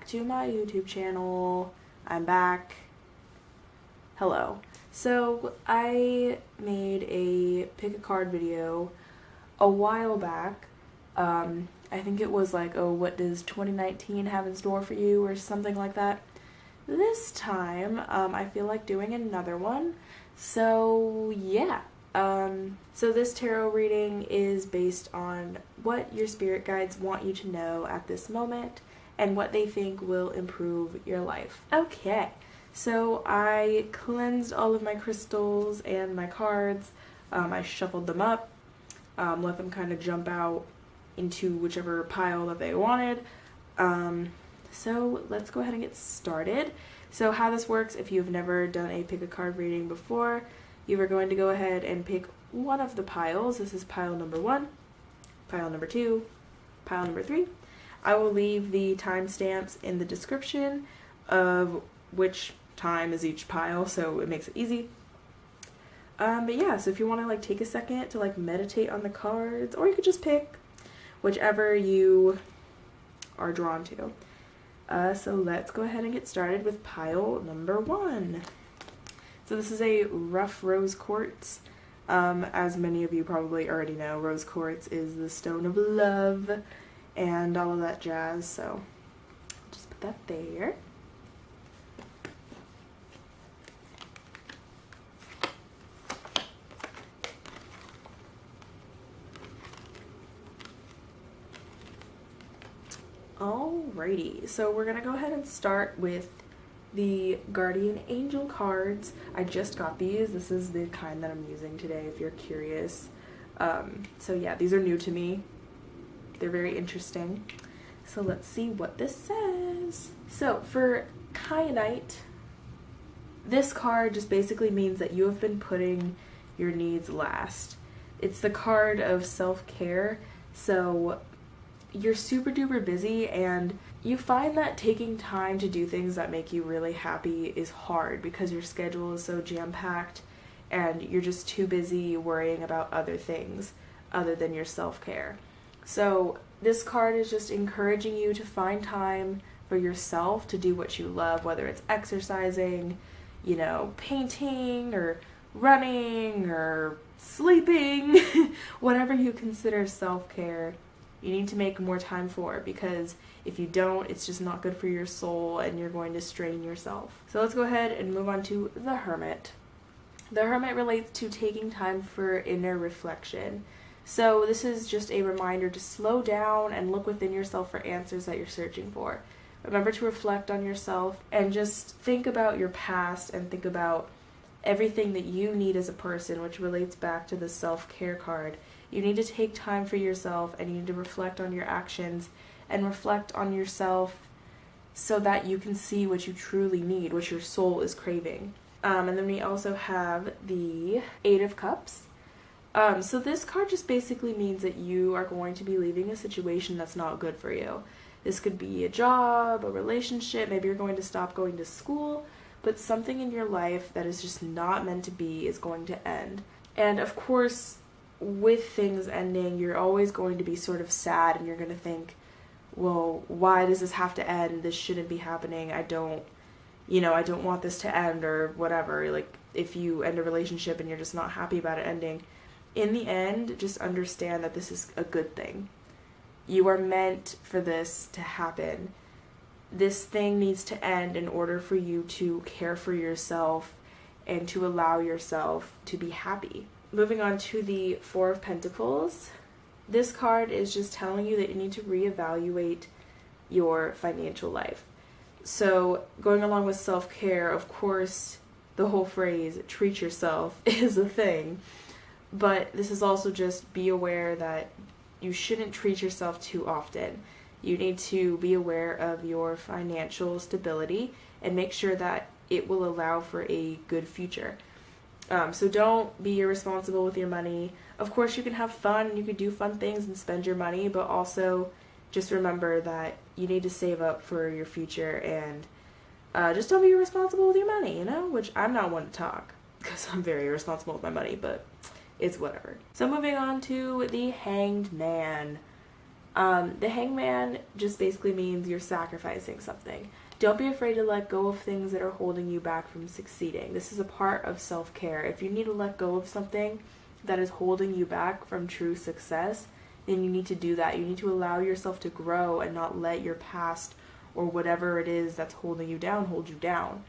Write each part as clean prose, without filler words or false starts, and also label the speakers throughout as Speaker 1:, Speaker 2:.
Speaker 1: back to my YouTube channel. I'm back. Hello. So I made a pick a card video a while back. I think it was like, oh, what does 2019 have in store for you or something like that. This time, I feel like doing another one. So yeah. So this tarot reading is based on what your spirit guides want you to know at this moment and what they think will improve your life. Okay, so I cleansed all of my crystals and my cards. I shuffled them up, let them kind of jump out into whichever pile that they wanted. So let's go ahead and get started. So how this works, if you've never done a pick a card reading before, you are going to go ahead and pick one of the piles. This is pile number 1, pile number 2, pile number 3. I will leave the timestamps in the description of which time is each pile, so it makes it easy. But yeah, so if you want to like take a second to like meditate on the cards, or you could just pick whichever you are drawn to. So let's go ahead and get started with pile number 1. So this is a rough rose quartz. As many of you probably already know, rose quartz is the stone of love and all of that jazz, so just put that there. Alrighty, so we're gonna go ahead and start with the guardian angel cards. I just got these. This is the kind that I'm using today if you're curious. So yeah, these are new to me. They're very interesting. So let's see what this says. So for kyanite, this card just basically means that you have been putting your needs last. It's the card of self-care. So you're super duper busy and you find that taking time to do things that make you really happy is hard because your schedule is so jam-packed and you're just too busy worrying about other things other than your self-care. So this card is just encouraging you to find time for yourself to do what you love, whether it's exercising, you know, painting or running or sleeping, whatever you consider self-care. You need to make more time for it because if you don't, it's just not good for your soul and you're going to strain yourself. So let's go ahead and move on to the Hermit. The Hermit relates to taking time for inner reflection. So this is just a reminder to slow down and look within yourself for answers that you're searching for. Remember to reflect on yourself and just think about your past and think about everything that you need as a person, which relates back to the self-care card. You need to take time for yourself and you need to reflect on your actions and reflect on yourself so that you can see what you truly need, what your soul is craving. And then we also have the 8 of Cups. So this card just basically means that you are going to be leaving a situation that's not good for you. This could be a job, a relationship, maybe you're going to stop going to school, but something in your life that is just not meant to be is going to end. And of course, with things ending, you're always going to be sort of sad and you're going to think, well, why does this have to end? This shouldn't be happening. I don't want this to end or whatever. Like if you end a relationship and you're just not happy about it ending, in the end, just understand that this is a good thing. You are meant for this to happen. This thing needs to end in order for you to care for yourself and to allow yourself to be happy. Moving on to the 4 of Pentacles. This card is just telling you that you need to reevaluate your financial life. So going along with self-care, of course, the whole phrase, treat yourself, is a thing. But this is also just be aware that you shouldn't treat yourself too often. You need to be aware of your financial stability and make sure that it will allow for a good future. So don't be irresponsible with your money. Of course, you can have fun, you can do fun things and spend your money, but also just remember that you need to save up for your future and just don't be irresponsible with your money, you know? Which I'm not one to talk because I'm very irresponsible with my money, but it's whatever. So moving on to the Hanged Man. The hangman just basically means you're sacrificing something. Don't be afraid to let go of things that are holding you back from succeeding. This is a part of self-care. If you need to let go of something that is holding you back from true success, then you need to do that. You need to allow yourself to grow and not let your past or whatever it is that's holding you down hold you down.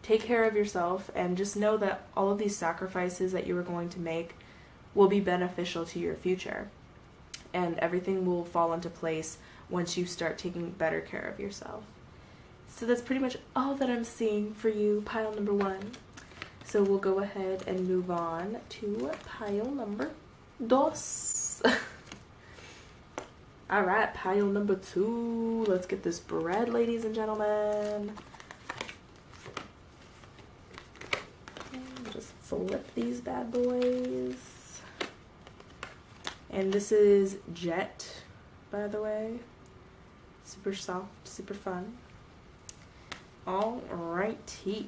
Speaker 1: Take care of yourself and just know that all of these sacrifices that you are going to make will be beneficial to your future. And everything will fall into place once you start taking better care of yourself. So that's pretty much all that I'm seeing for you, pile number 1. So we'll go ahead and move on to pile number 2. Alright, pile number 2. Let's get this bread, ladies and gentlemen. Just flip these bad boys. And this is Jet, by the way. Super soft, super fun. Alrighty.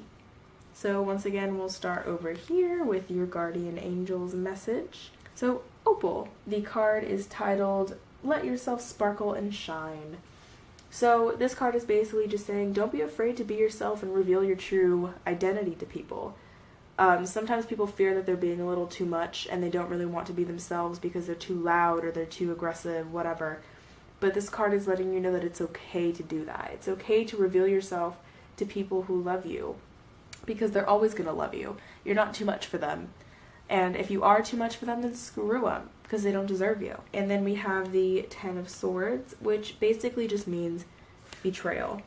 Speaker 1: So once again, we'll start over here with your guardian angel's message. So Opal, the card is titled, Let Yourself Sparkle and Shine. So this card is basically just saying, don't be afraid to be yourself and reveal your true identity to people. Sometimes people fear that they're being a little too much and they don't really want to be themselves because they're too loud or they're too aggressive, whatever. But this card is letting you know that it's okay to do that. It's okay to reveal yourself to people who love you because they're always going to love you. You're not too much for them. And if you are too much for them, then screw them because they don't deserve you. And then we have the 10 of Swords, which basically just means betrayal.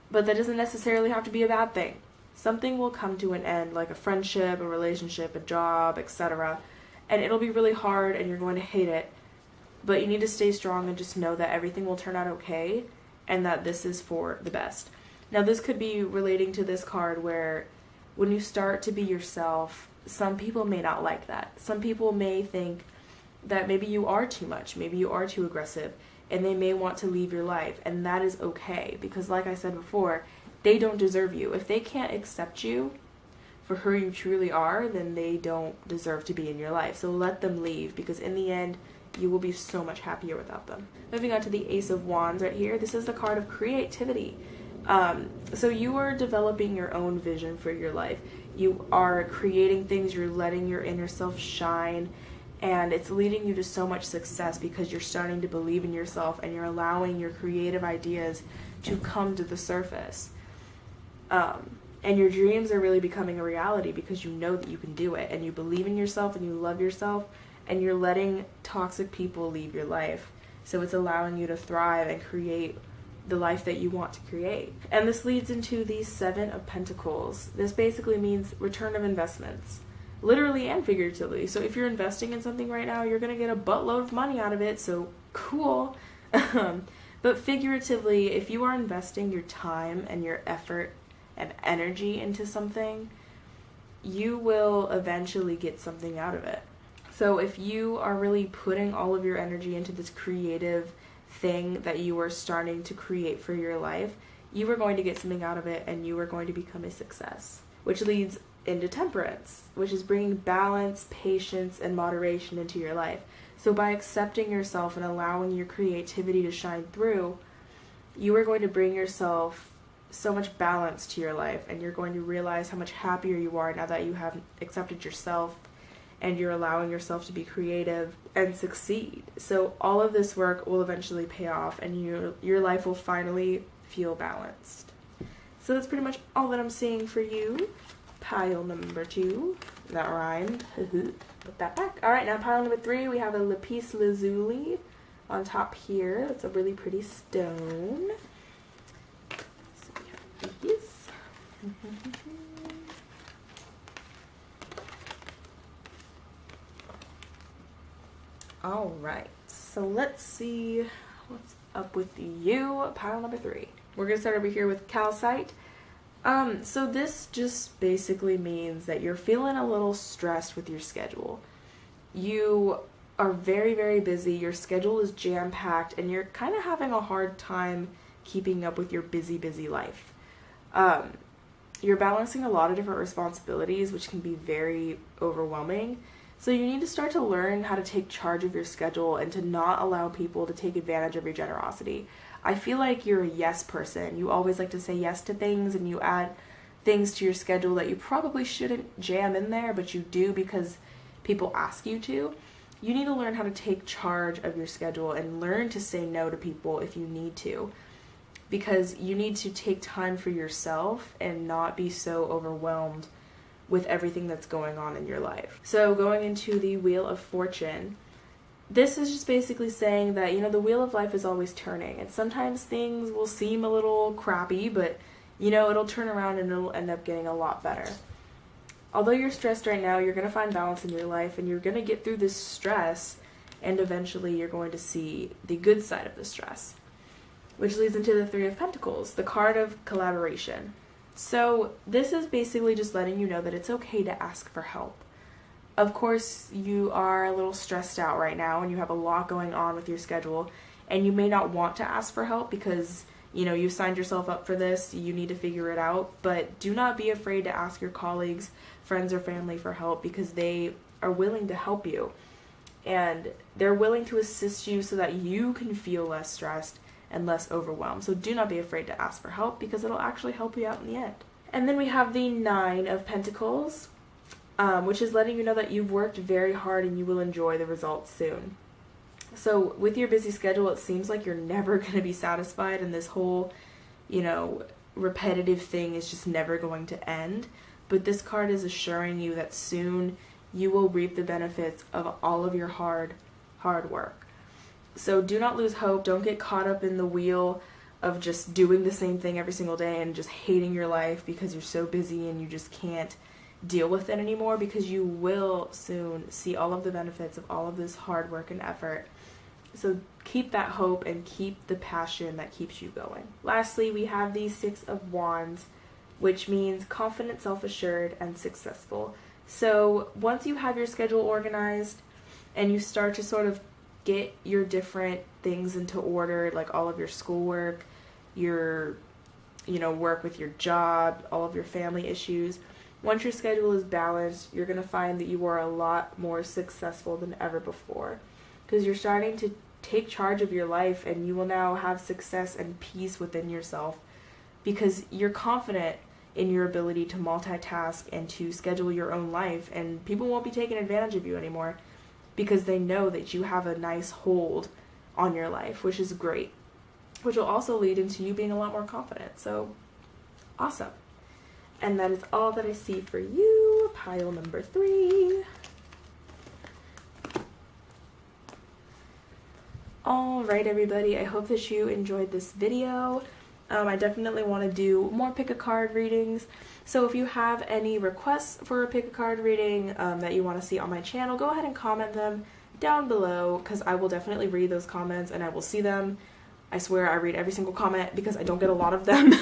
Speaker 1: But that doesn't necessarily have to be a bad thing. Something will come to an end, like a friendship, a relationship, a job, etc. And it'll be really hard and you're going to hate it. But you need to stay strong and just know that everything will turn out okay and that this is for the best. Now this could be relating to this card where when you start to be yourself, some people may not like that. Some people may think that maybe you are too much, maybe you are too aggressive, and they may want to leave your life. And that is okay because like I said before, they don't deserve you. If they can't accept you for who you truly are, then they don't deserve to be in your life. So let them leave because in the end, you will be so much happier without them. Moving on to the Ace of Wands right here. This is the card of creativity. So you are developing your own vision for your life. You are creating things, you're letting your inner self shine, and it's leading you to so much success because you're starting to believe in yourself and you're allowing your creative ideas to come to the surface. And your dreams are really becoming a reality because you know that you can do it and you believe in yourself and you love yourself and you're letting toxic people leave your life. So it's allowing you to thrive and create the life that you want to create. And this leads into the 7 of Pentacles. This basically means return of investments, literally and figuratively. So if you're investing in something right now, you're going to get a buttload of money out of it. So cool. But figuratively, if you are investing your time and your effort and energy into something, you will eventually get something out of it. So if you are really putting all of your energy into this creative thing that you are starting to create for your life, you are going to get something out of it and you are going to become a success. Which leads into Temperance, which is bringing balance, patience, and moderation into your life. So by accepting yourself and allowing your creativity to shine through, you are going to bring yourself so much balance to your life and you're going to realize how much happier you are now that you have accepted yourself and you're allowing yourself to be creative and succeed. So all of this work will eventually pay off and your life will finally feel balanced. So that's pretty much all that I'm seeing for you. Pile number 2. That rhymed. Put that back. Alright, now pile number 3, we have a lapis lazuli on top here. That's a really pretty stone. So we have these. Alright, so let's see what's up with you. Pile number 3. We're going to start over here with calcite. So this just basically means that you're feeling a little stressed with your schedule. You are very, very busy. Your schedule is jam-packed and you're kind of having a hard time keeping up with your busy, busy life. You're balancing a lot of different responsibilities, which can be very overwhelming. So you need to start to learn how to take charge of your schedule and to not allow people to take advantage of your generosity. I feel like you're a yes person. You always like to say yes to things, and you add things to your schedule that you probably shouldn't jam in there, but you do because people ask you to. You need to learn how to take charge of your schedule and learn to say no to people if you need to, because you need to take time for yourself and not be so overwhelmed with everything that's going on in your life. So going into the Wheel of Fortune, this is just basically saying that, the wheel of life is always turning, and sometimes things will seem a little crappy, but, it'll turn around and it'll end up getting a lot better. Although you're stressed right now, you're going to find balance in your life, and you're going to get through this stress, and eventually you're going to see the good side of the stress. Which leads into the Three of Pentacles, the card of collaboration. So this is basically just letting you know that it's okay to ask for help. Of course, you are a little stressed out right now and you have a lot going on with your schedule, and you may not want to ask for help because, you've signed yourself up for this, you need to figure it out, but do not be afraid to ask your colleagues, friends, or family for help, because they are willing to help you and they're willing to assist you so that you can feel less stressed and less overwhelmed. So do not be afraid to ask for help, because it'll actually help you out in the end. And then we have the Nine of Pentacles, which is letting you know that you've worked very hard and you will enjoy the results soon. So with your busy schedule, it seems like you're never going to be satisfied, and this whole, repetitive thing is just never going to end. But this card is assuring you that soon you will reap the benefits of all of your hard work. So do not lose hope. Don't get caught up in the wheel of just doing the same thing every single day and just hating your life because you're so busy and you just can't deal with it anymore, because you will soon see all of the benefits of all of this hard work and effort. So keep that hope and keep the passion that keeps you going. Lastly, we have the Six of Wands, which means confident, self-assured, and successful. So once you have your schedule organized and you start to sort of get your different things into order, like all of your schoolwork, your, work with your job, all of your family issues, once your schedule is balanced, you're going to find that you are a lot more successful than ever before, because you're starting to take charge of your life, and you will now have success and peace within yourself because you're confident in your ability to multitask and to schedule your own life, and people won't be taking advantage of you anymore, because they know that you have a nice hold on your life, which is great, which will also lead into you being a lot more confident. So, awesome. And that is all that I see for you, pile number 3. Alright everybody, I hope that you enjoyed this video. I definitely want to do more pick a card readings. So if you have any requests for a pick a card reading that you want to see on my channel, go ahead and comment them down below, because I will definitely read those comments and I will see them. I swear I read every single comment because I don't get a lot of them.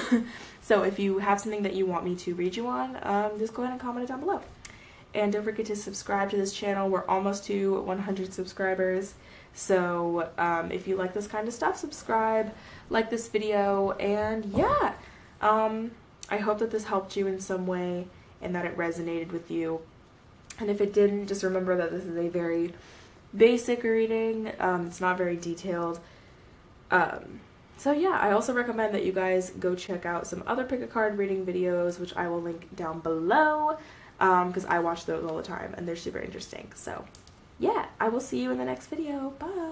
Speaker 1: So if you have something that you want me to read you on, just go ahead and comment it down below. And don't forget to subscribe to this channel. We're almost to 100 subscribers. So if you like this kind of stuff, subscribe, like this video, and yeah, I hope that this helped you in some way and that it resonated with you. And if it didn't, just remember that this is a very basic reading. It's not very detailed. So yeah, I also recommend that you guys go check out some other pick a card reading videos, which I will link down below, because I watch those all the time and they're super interesting. So yeah, I will see you in the next video. Bye!